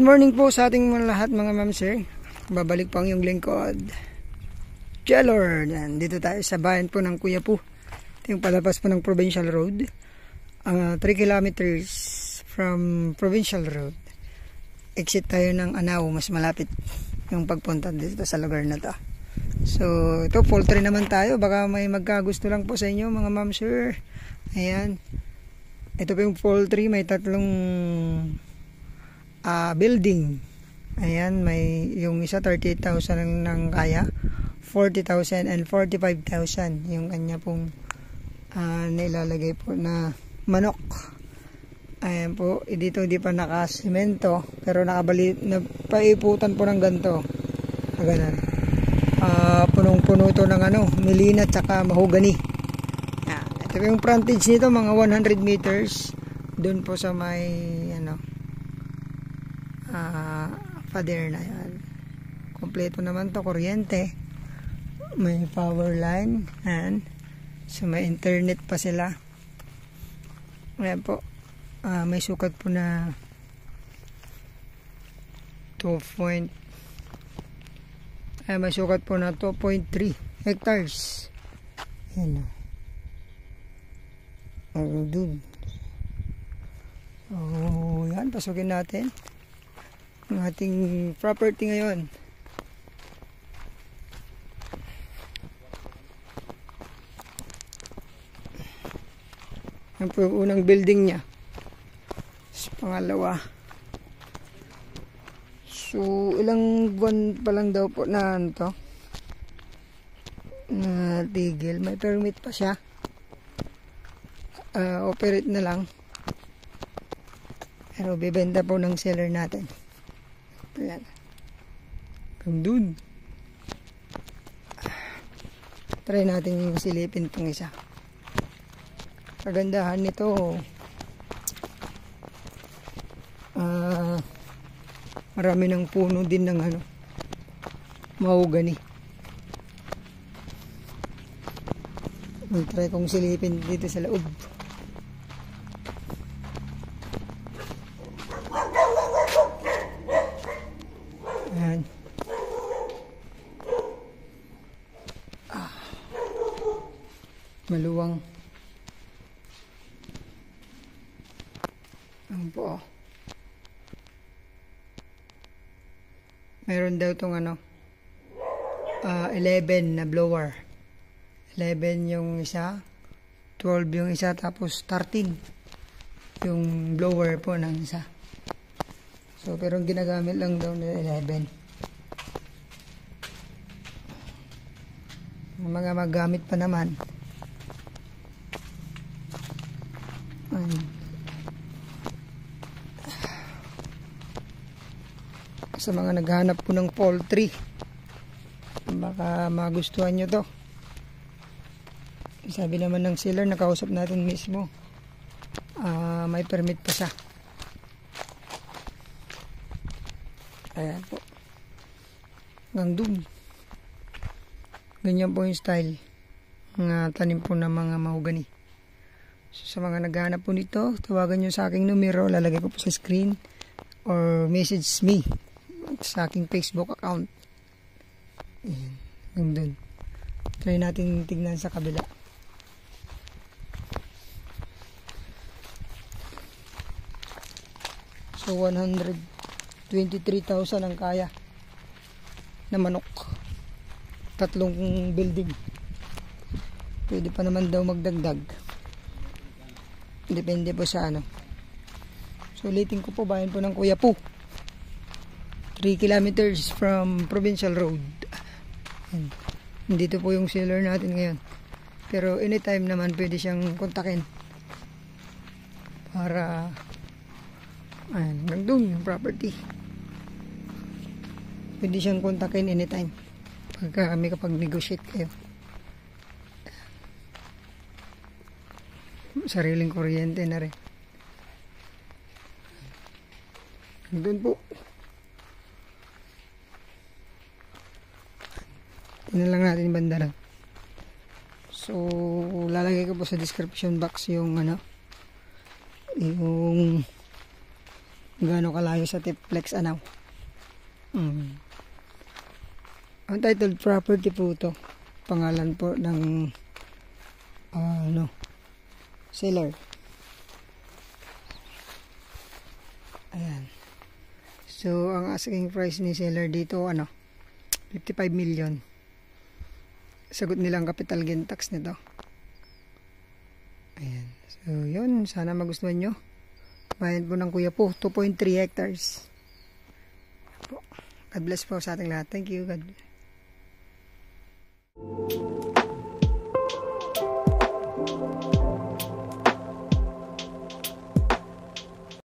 Good morning po sa ating mga lahat mga ma'am sir. Babalik po ang iyong lingkod Jelord. Dito tayo sa bayan po ng Kuya Po. Ito yung palabas po ng Provincial Road. 3 kilometers from Provincial Road. Exit tayo ng Anao. Mas malapit yung pagpunta dito sa lugar na to. So ito poultry naman tayo. Baka may magkagusto lang po sa inyo mga ma'am sir. Ayan. Ito po yung poultry. May tatlong building. Ayan, may yung isa 38,000 ng kaya, 40,000 and 45,000 yung kanya pong nilalagay po na manok. Ayan po, dito hindi pa nakasimento pero napaiputan po ng ganito. Ganun. Punong-puno to ng milina tsaka mahogani. Ito yung frontage nito, mga 100 meters doon po sa may pader na yan. Kompleto naman to, kuryente, may power line, and so may internet pa sila. Ayan po, may sukat po na 2.3 hectares. Ayan o. Doon. So yan, pasukin natin ang ating property ngayon. Yan po yung unang building niya. Pangalawa. So ilang buwan pa lang daw po na na tigil. May permit pa siya. Operate na lang. Pero bibenta po ng seller natin. Ayan. Doon. Try natin yung silipin pang isa. Kagandahan nito, marami ng puno din ng mahogani. Try kong silipin dito sa loob. Ayan. Maluwang. Ayan po. Meron daw itong 11 na blower. 11 yung isa, 12 yung isa, tapos 13 yung blower po ng isa. So pero ginagamit lang daw na 11. Mga magamit pa naman. Sa mga naghahanap po ng poultry, baka magustuhan nyo to. Sabi naman ng seller, nakausap natin mismo, may permit pa siya. Ayan po. Hanggang doon. Ganyan po yung style ng tanim po ng mga mahogani. So, sa mga naghahanap po nito, tawagan nyo sa aking numero. Lalagay ko po sa screen or message me sa aking Facebook account. Ayan. Hanggang doon. Try natin tignan sa kabila. So 123,000 ang kaya na manok. 3 building. Pwede pa naman daw magdagdag. Depende po sa So ulitin ko po, bayan po ng Kuya Po. 3 kilometers from Provincial Road. Dito po yung seller natin ngayon. Pero anytime naman pwede siyang kontakin. Para nandun yung property. Pwede siyang kontakin anytime pagka kami negotiate kayo. Sariling kuryente na rin. Nandun po. Tingnan lang natin yung banda lang. So lalagay ko po sa description box yung yung gaano kalayo sa Tiplex Anaw. Untitled property po ito. Pangalan po ng seller. Ayan. So, ang asking price ni seller dito, 55 million. Sagot nilang capital gain tax nito. Ayan. So, yun. Sana magustuhan nyo. Bayan po ng Kuya po, 2.3 hectares. God bless po sa ating lahat. Thank you. God bless.